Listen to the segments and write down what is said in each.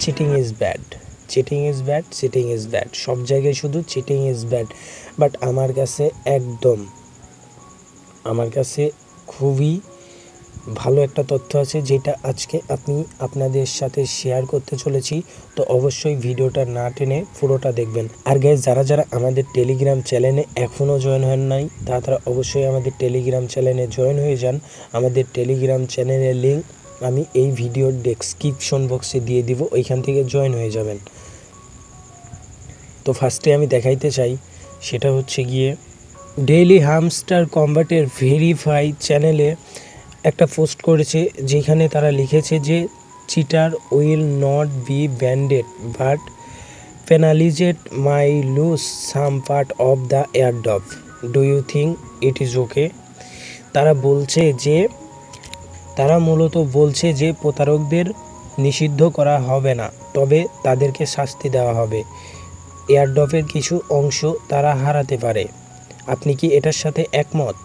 Cheating is bad, cheating is bad, cheating is bad, সব জায়গায় শুধু চিটিং ইজ ব্যাড। বাট আমার কাছে খুবই ভালো একটা তথ্য আছে যেটা আজকে আপনাদের সাথে শেয়ার করতে চলেছি। তো অবশ্যই ভিডিওটা না টেনে পুরোটা দেখবেন। আর গাইস, যারা আমাদের টেলিগ্রাম চ্যানেলে এখনও জয়েন হন নাই তারা অবশ্যই আমাদের টেলিগ্রাম চ্যানেলে জয়েন হয়ে যান। আমাদের টেলিগ্রাম চ্যানেলের লিঙ্ক আমি এই ভিডিওর ডেসক্রিপশন বক্সে দিয়ে দিব, ওইখান থেকে জয়েন হয়ে যাবেন। তো ফার্স্টে আমি দেখাইতে চাই সেটা হচ্ছে গিয়ে ডেইলি হামস্টার কম্বাটের ভেরিফাই চ্যানেলে একটা পোস্ট করেছে যেখানে তারা লিখেছে যে cheater will not be banded but penalized may lose some part of the airdrop, do you think it is okay. তারা মূলত বলছে যে প্রতারকদের নিষিদ্ধ করা হবে না, তবে তাদেরকে শাস্তি দেওয়া হবে। এয়ারড্রপের কিছু অংশ তারা হারাতে পারে। আপনি কি এটার সাথে একমত?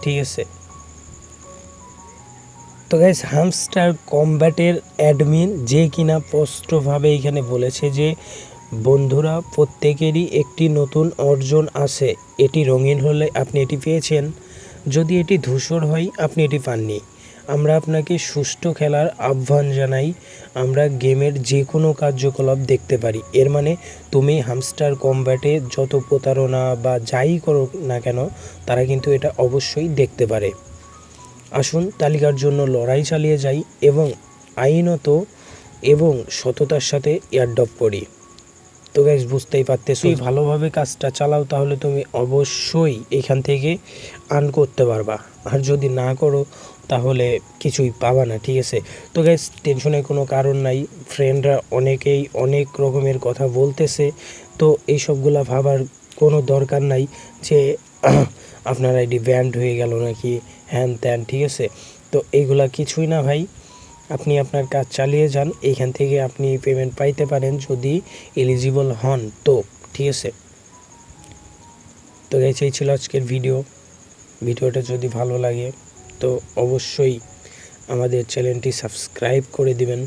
ঠিক আছে। তো গাইস, হামস্টার কম্ব্যাটের অ্যাডমিন যে কিনা স্পষ্টভাবে এখানে বলেছে যে বন্ধুরা, প্রত্যেকেরই একটি নতুন অর্জন আছে। এটি রঙিন হলে আপনি এটি পেয়েছেন, যদি এটি ধূসর হয় আপনি এটি পাননি। আমরা আপনাকে সুষ্ঠু খেলার আহ্বান জানাই। আমরা গেমের যে কোনো কার্যকলাপ দেখতে পারি। এর মানে তুমি হামস্টার কম্ব্যাটে যত প্রতারণা বা যাই করো না কেন তারা কিন্তু এটা অবশ্যই দেখতে পারে। আসুন তালিকার জন্য লড়াই চালিয়ে যাই এবং আইনত এবং সততার সাথে এয়ারড্রপ করি। তো গাইস, বুঝতেই পারতেছো, ভালোভাবে কাজটা চালাও তাহলে তুমি অবশ্যই এখান থেকে আর্ন করতে পারবা। আর যদি না করো তাহলে কিছুই পাবা না, ঠিক আছে। তো গাইস, টেনশনের কোনো কারণ নাই। ফ্রেন্ডরা অনেকেই অনেক রকমের কথা বলতেছে, তো এই সবগুলা ভাবার কোনো দরকার নাই যে আপনার আইডি ব্যান্ড হয়ে গেল নাকি হ্যান ত্যান, ঠিক আছে। তো এইগুলা কিছুই না ভাই, আপনি আপনার কাজ চালিয়ে যান। এইখান থেকে আপনি পেমেন্ট পাইতে পারেন যদি এলিজিবল হন, তো ঠিক আছে। তো গাইস, এই ছিল আজকের ভিডিওটা যদি ভালো লাগে তো অবশ্যই আমাদের চ্যানেলটি সাবস্ক্রাইব করে দিবেন।